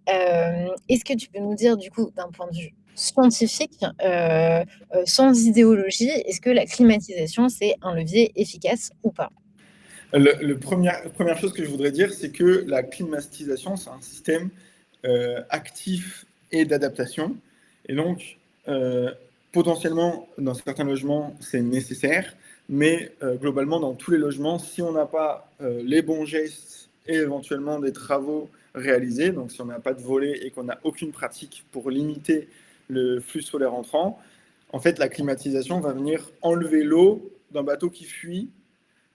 Est-ce que tu peux nous dire du coup, d'un point de vue scientifique, sans idéologie, est-ce que la climatisation, c'est un levier efficace ou pas? Première chose que je voudrais dire, c'est que la climatisation, c'est un système actif et d'adaptation. Et donc, potentiellement, dans certains logements, c'est nécessaire, mais globalement, dans tous les logements, si on n'a pas les bons gestes et éventuellement des travaux réalisés, donc si on n'a pas de volet et qu'on n'a aucune pratique pour limiter le flux solaire entrant, en fait, la climatisation va venir enlever l'eau d'un bateau qui fuit,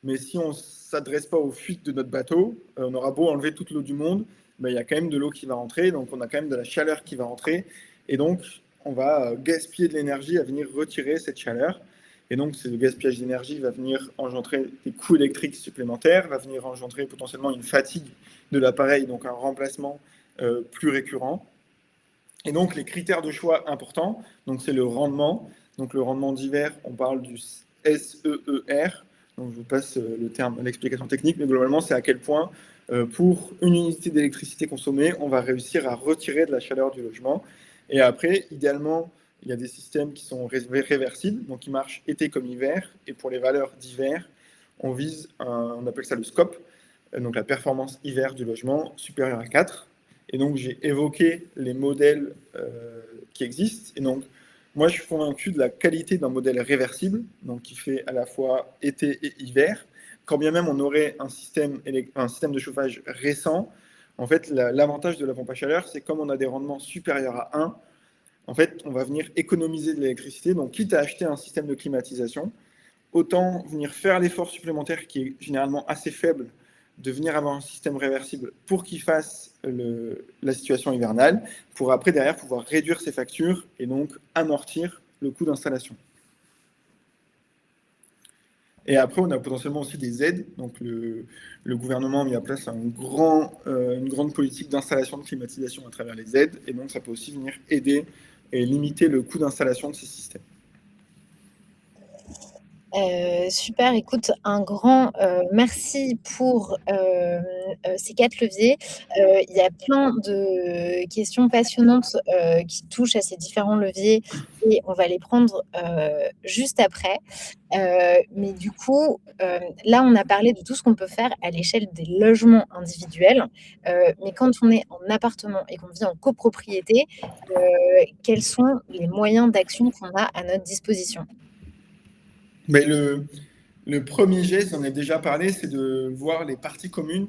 mais si on ne s'adresse pas aux fuites de notre bateau, on aura beau enlever toute l'eau du monde, mais il y a quand même de l'eau qui va rentrer, donc on a quand même de la chaleur qui va rentrer, et donc on va gaspiller de l'énergie à venir retirer cette chaleur. Et donc ce gaspillage d'énergie va venir engendrer des coûts électriques supplémentaires, va venir engendrer potentiellement une fatigue de l'appareil, donc un remplacement plus récurrent. Et donc les critères de choix importants, donc c'est le rendement. Donc le rendement d'hiver, on parle du SEER. Donc je vous passe le terme, l'explication technique, mais globalement c'est à quel point pour une unité d'électricité consommée, on va réussir à retirer de la chaleur du logement. Et après, idéalement, il y a des systèmes qui sont réversibles, donc qui marchent été comme hiver. Et pour les valeurs d'hiver, on appelle ça le SCOP, donc la performance hiver du logement supérieure à 4. Et donc, j'ai évoqué les modèles qui existent. Et donc, moi, je suis convaincu de la qualité d'un modèle réversible, donc qui fait à la fois été et hiver. Quand bien même on aurait un système de chauffage récent, en fait, l'avantage de la pompe à chaleur, c'est comme on a des rendements supérieurs à 1, en fait, on va venir économiser de l'électricité. Donc, quitte à acheter un système de climatisation, autant venir faire l'effort supplémentaire qui est généralement assez faible de venir avoir un système réversible pour qu'il fasse la situation hivernale, pour après derrière pouvoir réduire ses factures et donc amortir le coût d'installation. Et après, on a potentiellement aussi des aides. Donc, le gouvernement a mis en place une grande politique d'installation de climatisation à travers les aides. Et donc, ça peut aussi venir aider et limiter le coût d'installation de ces systèmes. Super, écoute, un grand merci pour ces 4 leviers. Il y a plein de questions passionnantes qui touchent à ces différents leviers et on va les prendre juste après. Mais du coup, là, on a parlé de tout ce qu'on peut faire à l'échelle des logements individuels. Mais quand on est en appartement et qu'on vit en copropriété, quels sont les moyens d'action qu'on a à notre disposition? Mais le premier geste, j'en ai déjà parlé, c'est de voir les parties communes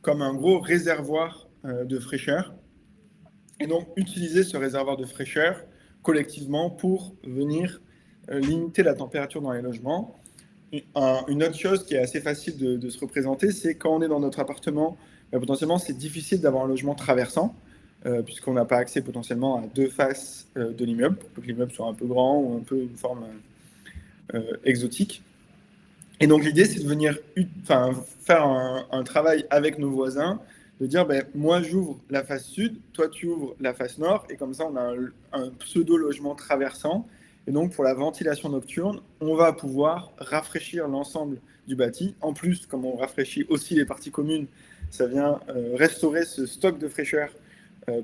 comme un gros réservoir de fraîcheur. Et donc, utiliser ce réservoir de fraîcheur collectivement pour venir limiter la température dans les logements. Une autre chose qui est assez facile de se représenter, c'est quand on est dans notre appartement, potentiellement, c'est difficile d'avoir un logement traversant, puisqu'on n'a pas accès potentiellement à deux faces de l'immeuble, pour que l'immeuble soit un peu grand ou un peu une forme exotique. Et donc l'idée, c'est de venir faire un travail avec nos voisins, de dire, moi j'ouvre la face sud, toi tu ouvres la face nord, et comme ça on a un pseudo-logement traversant. Et donc pour la ventilation nocturne, on va pouvoir rafraîchir l'ensemble du bâti. En plus, comme on rafraîchit aussi les parties communes, ça vient restaurer ce stock de fraîcheur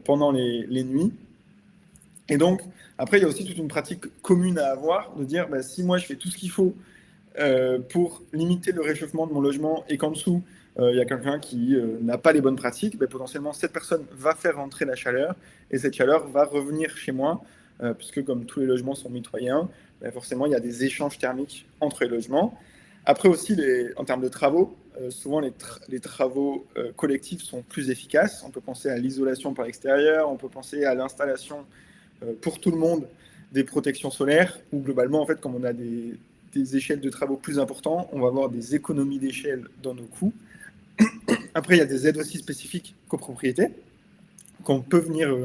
pendant les nuits. Et donc, après, il y a aussi toute une pratique commune à avoir, de dire, si moi je fais tout ce qu'il faut pour limiter le réchauffement de mon logement et qu'en dessous, il y a quelqu'un qui n'a pas les bonnes pratiques, potentiellement, cette personne va faire rentrer la chaleur et cette chaleur va revenir chez moi, puisque comme tous les logements sont mitoyens, forcément, il y a des échanges thermiques entre les logements. Après aussi, en termes de travaux, souvent les travaux collectifs sont plus efficaces. On peut penser à l'isolation par l'extérieur, on peut penser à l'installation pour tout le monde des protections solaires, ou globalement, en fait, comme on a des échelles de travaux plus importantes, on va avoir des économies d'échelle dans nos coûts. Après, il y a des aides aussi spécifiques copropriété qu'on peut venir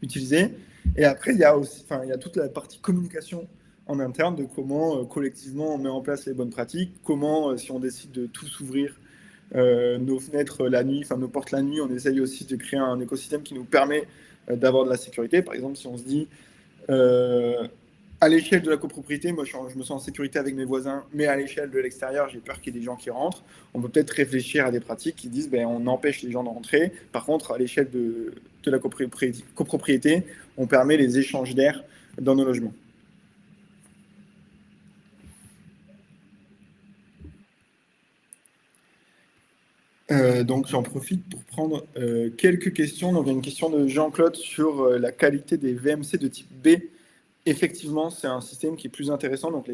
utiliser. Et après, il y a toute la partie communication en interne de comment collectivement on met en place les bonnes pratiques, comment si on décide de tous ouvrir nos fenêtres la nuit, nos portes la nuit, on essaye aussi de créer un écosystème qui nous permet d'avoir de la sécurité. Par exemple, si on se dit à l'échelle de la copropriété, moi je me sens en sécurité avec mes voisins, mais à l'échelle de l'extérieur, j'ai peur qu'il y ait des gens qui rentrent. On peut peut-être réfléchir à des pratiques qui disent on empêche les gens de rentrer. Par contre, à l'échelle de la copropriété, on permet les échanges d'air dans nos logements. Donc j'en profite pour prendre quelques questions. Donc il y a une question de Jean-Claude sur la qualité des VMC de type B. Effectivement, c'est un système qui est plus intéressant. Donc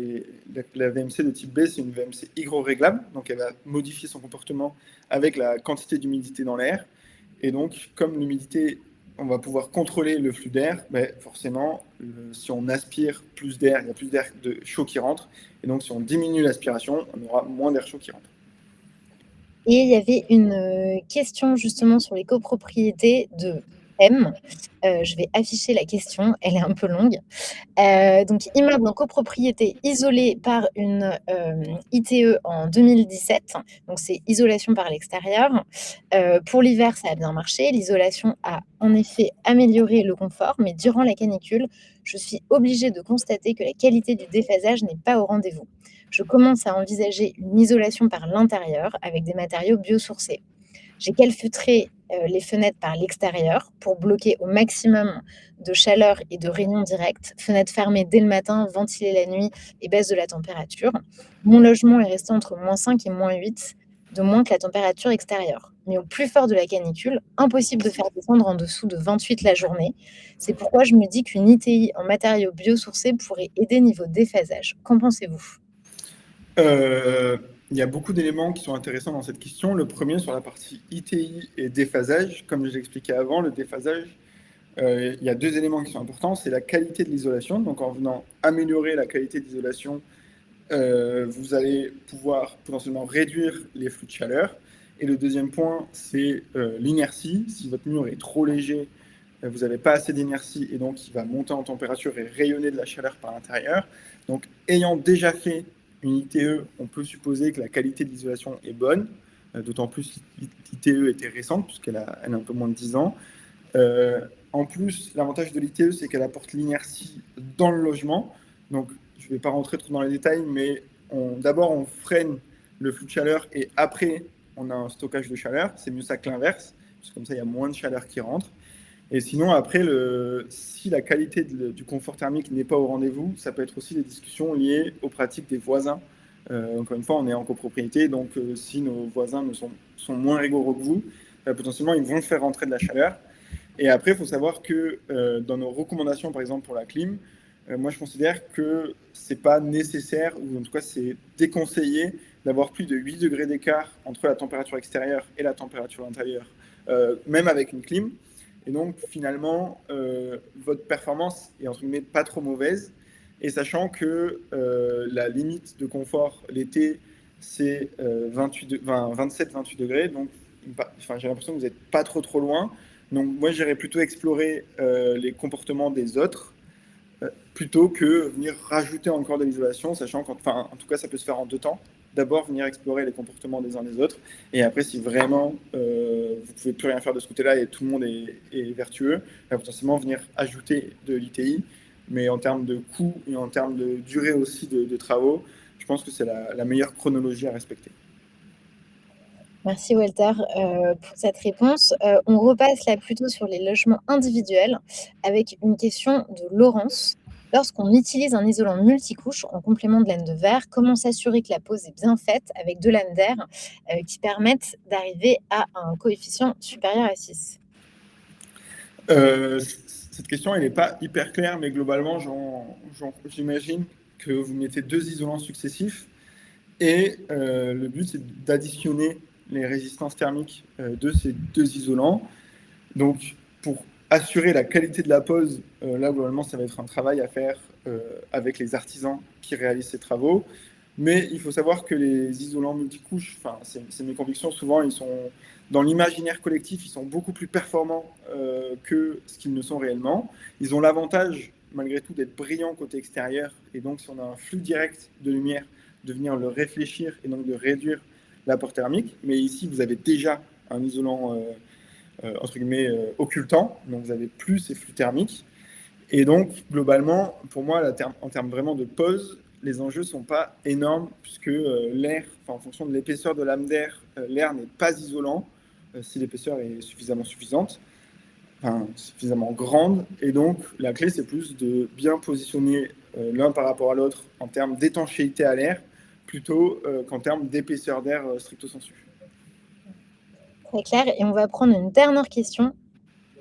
la VMC de type B, c'est une VMC hygroréglable. Donc elle va modifier son comportement avec la quantité d'humidité dans l'air. Et donc comme l'humidité, on va pouvoir contrôler le flux d'air, forcément, si on aspire plus d'air, il y a plus d'air de chaud qui rentre. Et donc si on diminue l'aspiration, on aura moins d'air chaud qui rentre. Et il y avait une question justement sur les copropriétés de M. Je vais afficher la question, elle est un peu longue. Donc immeuble en copropriété isolé par une ITE en 2017, donc c'est isolation par l'extérieur. Pour l'hiver, ça a bien marché. L'isolation a en effet amélioré le confort, mais durant la canicule, je suis obligée de constater que la qualité du déphasage n'est pas au rendez-vous. Je commence à envisager une isolation par l'intérieur avec des matériaux biosourcés. J'ai calfeutré les fenêtres par l'extérieur pour bloquer au maximum de chaleur et de rayons directs. Fenêtres fermées dès le matin, ventilées la nuit et baisse de la température. Mon logement est resté entre -5 et -8 de moins que la température extérieure. Mais au plus fort de la canicule, impossible de faire descendre en dessous de 28 la journée. C'est pourquoi je me dis qu'une ITI en matériaux biosourcés pourrait aider niveau déphasage. Qu'en pensez-vous? Euh, il y a beaucoup d'éléments qui sont intéressants dans cette question. Le premier sur la partie ITI et déphasage. Comme je l'expliquais avant, le déphasage, il y a deux éléments qui sont importants. C'est la qualité de l'isolation. Donc en venant améliorer la qualité d'isolation, vous allez pouvoir potentiellement réduire les flux de chaleur. Et le deuxième point, c'est l'inertie. Si votre mur est trop léger, vous n'avez pas assez d'inertie et donc il va monter en température et rayonner de la chaleur par l'intérieur. Donc ayant déjà fait une ITE, on peut supposer que la qualité de l'isolation est bonne, d'autant plus l'ITE était récente puisqu'elle a un peu moins de 10 ans. En plus, l'avantage de l'ITE, c'est qu'elle apporte l'inertie dans le logement. Donc, je ne vais pas rentrer trop dans les détails, mais d'abord, on freine le flux de chaleur et après, on a un stockage de chaleur. C'est mieux ça que l'inverse, parce que comme ça, il y a moins de chaleur qui rentre. Et sinon, après, si la qualité du confort thermique n'est pas au rendez-vous, ça peut être aussi des discussions liées aux pratiques des voisins. Encore une fois, on est en copropriété, donc si nos voisins sont moins rigoureux que vous, potentiellement, ils vont faire rentrer de la chaleur. Et après, il faut savoir que dans nos recommandations, par exemple pour la clim, moi je considère que c'est pas nécessaire, ou en tout cas c'est déconseillé d'avoir plus de 8 degrés d'écart entre la température extérieure et la température intérieure, même avec une clim. Et donc finalement, votre performance est entre guillemets pas trop mauvaise. Et sachant que la limite de confort l'été, c'est 27-28 degrés, donc j'ai l'impression que vous n'êtes pas trop loin. Donc moi, j'irais plutôt explorer les comportements des autres plutôt que venir rajouter encore de l'isolation, sachant en tout cas, ça peut se faire en deux temps. D'abord, venir explorer les comportements des uns des autres, et après, si vraiment vous ne pouvez plus rien faire de ce côté-là et tout le monde est vertueux, là, potentiellement venir ajouter de l'ITI, mais en termes de coût et en termes de durée aussi de travaux, je pense que c'est la meilleure chronologie à respecter. Merci Walter pour cette réponse. On repasse là plutôt sur les logements individuels avec une question de Laurence. Lorsqu'on utilise un isolant multicouche en complément de laine de verre, comment s'assurer que la pose est bien faite avec deux laines d'air qui permettent d'arriver à un coefficient supérieur à 6? Cette question, elle n'est pas hyper claire, mais globalement, j'imagine que vous mettez deux isolants successifs et le but, c'est d'additionner les résistances thermiques de ces deux isolants. Donc, pour assurer la qualité de la pose, là, globalement, ça va être un travail à faire avec les artisans qui réalisent ces travaux. Mais il faut savoir que les isolants multicouches, c'est mes convictions, souvent, ils sont dans l'imaginaire collectif, ils sont beaucoup plus performants que ce qu'ils ne sont réellement. Ils ont l'avantage, malgré tout, d'être brillants côté extérieur. Et donc, si on a un flux direct de lumière, de venir le réfléchir et donc de réduire l'apport thermique. Mais ici, vous avez déjà un isolant entre guillemets occultant, donc vous avez plus ces flux thermiques. Et donc, globalement, pour moi, en termes vraiment de pose, les enjeux ne sont pas énormes, puisque l'air, en fonction de l'épaisseur de l'âme d'air, l'air n'est pas isolant si l'épaisseur est suffisamment suffisante, suffisamment grande. Et donc, la clé, c'est plus de bien positionner l'un par rapport à l'autre en termes d'étanchéité à l'air, plutôt qu'en termes d'épaisseur d'air stricto sensu. Très clair. Et on va prendre une dernière question.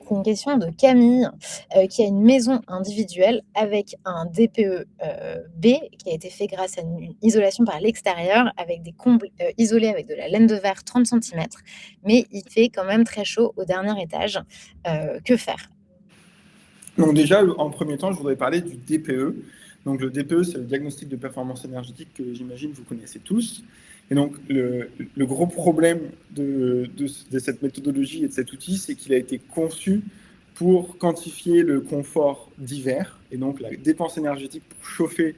C'est une question de Camille qui a une maison individuelle avec un DPE B qui a été fait grâce à une isolation par l'extérieur avec des combles isolés avec de la laine de verre 30 centimètres. Mais il fait quand même très chaud au dernier étage. Que faire? Donc déjà, en premier temps, je voudrais parler du DPE. Donc le DPE, c'est le diagnostic de performance énergétique que j'imagine vous connaissez tous. Et donc le gros problème de cette méthodologie et de cet outil, c'est qu'il a été conçu pour quantifier le confort d'hiver et donc la dépense énergétique pour chauffer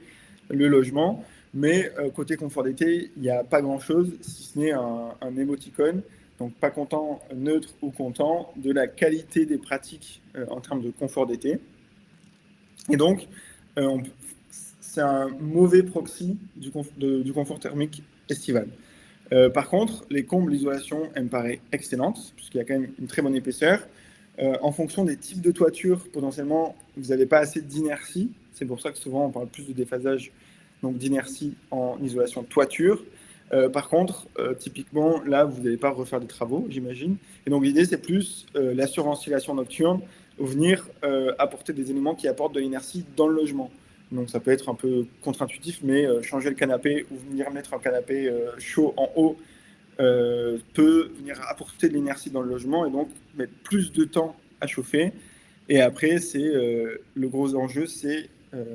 le logement. Mais côté confort d'été, il n'y a pas grand-chose, si ce n'est un émoticône. Donc pas content, neutre ou content, de la qualité des pratiques en termes de confort d'été. Et donc, c'est un mauvais proxy du confort thermique estival. Par contre, les combles d'isolation, elle me paraît excellente, puisqu'il y a quand même une très bonne épaisseur. En fonction des types de toitures, potentiellement, vous n'avez pas assez d'inertie. C'est pour ça que souvent, on parle plus de déphasage, donc d'inertie en isolation de toiture. Par contre, typiquement, là, vous n'allez pas refaire des travaux, j'imagine. Et donc, l'idée, c'est plus la surventilation nocturne, venir apporter des éléments qui apportent de l'inertie dans le logement. Donc, ça peut être un peu contre-intuitif, mais changer le canapé ou venir mettre un canapé chaud en haut peut venir apporter de l'inertie dans le logement et donc mettre plus de temps à chauffer. Et après, le gros enjeu, c'est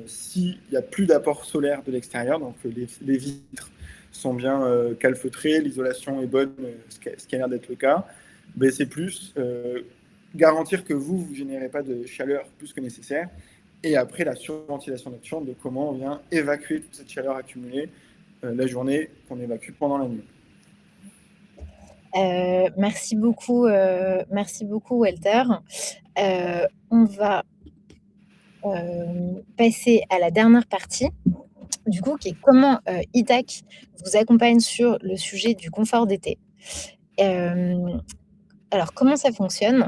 s'il n'y a plus d'apport solaire de l'extérieur, donc les vitres sont bien calfeutrées, l'isolation est bonne, ce qui a l'air d'être le cas, ben, c'est plus garantir que vous ne générez pas de chaleur plus que nécessaire. Et après, la surventilation nocturne, de comment on vient évacuer toute cette chaleur accumulée la journée qu'on évacue pendant la nuit. Merci beaucoup, Walter. On va passer à la dernière partie, du coup, qui est comment ITAC vous accompagne sur le sujet du confort d'été. Alors, comment ça fonctionne?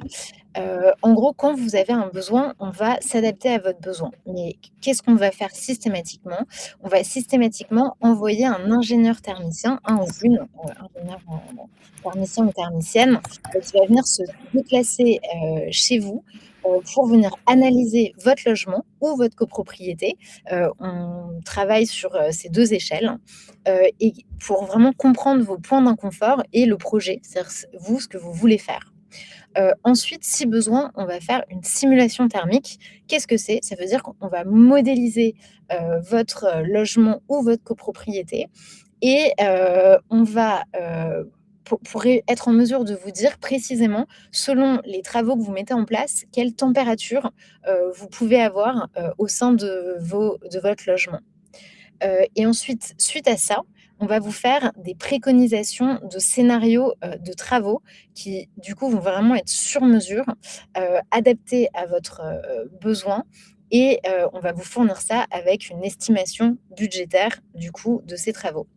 En gros, quand vous avez un besoin, on va s'adapter à votre besoin. Mais qu'est-ce qu'on va faire systématiquement? On va systématiquement envoyer un ingénieur thermicien, un ou une ingénieur thermicien ou thermicienne, qui va venir se déplacer chez vous pour venir analyser votre logement ou votre copropriété. On travaille sur ces deux échelles et pour vraiment comprendre vos points d'inconfort et le projet, c'est-à-dire vous, ce que vous voulez faire. Ensuite, si besoin, on va faire une simulation thermique. Qu'est-ce que c'est? Ça veut dire qu'on va modéliser votre logement ou votre copropriété et on va, pour être en mesure de vous dire précisément, selon les travaux que vous mettez en place, quelle température vous pouvez avoir au sein de votre logement. Et ensuite, suite à ça, on va vous faire des préconisations de scénarios de travaux qui, du coup, vont vraiment être sur mesure, adaptés à votre besoin. Et on va vous fournir ça avec une estimation budgétaire, du coup, de ces travaux.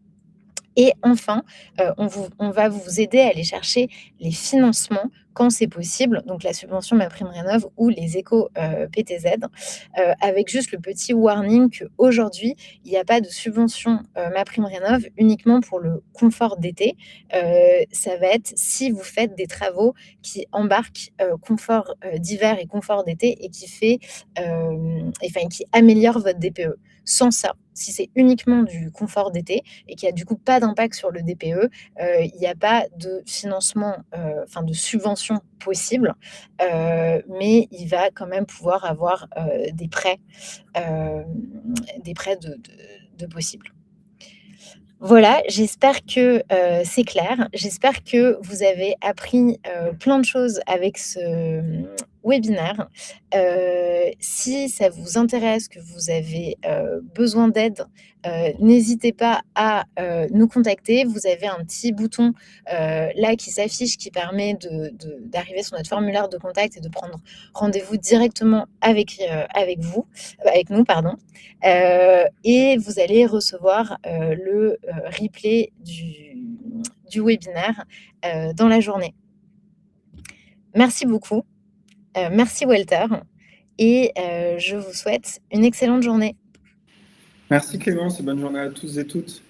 Et enfin, on va vous aider à aller chercher les financements quand c'est possible, donc la subvention MaPrimeRénov' ou les éco PTZ, avec juste le petit warning qu'aujourd'hui, il n'y a pas de subvention MaPrimeRénov' uniquement pour le confort d'été. Ça va être si vous faites des travaux qui embarquent confort d'hiver et confort d'été et qui améliorent votre DPE. Sans ça, si c'est uniquement du confort d'été et qu'il y a du coup pas d'impact sur le DPE, il n'y a pas de financement, de subvention possible, mais il va quand même pouvoir avoir des prêts de possibles. Voilà, j'espère que c'est clair. J'espère que vous avez appris plein de choses avec ce webinaire. Si ça vous intéresse, que vous avez besoin d'aide, n'hésitez pas à nous contacter. Vous avez un petit bouton là qui s'affiche qui permet d'arriver sur notre formulaire de contact et de prendre rendez-vous directement avec nous, pardon. Et vous allez recevoir le replay du webinaire dans la journée. Merci beaucoup. Merci Walter. Et je vous souhaite une excellente journée. Merci Clémence et bonne journée à tous et toutes.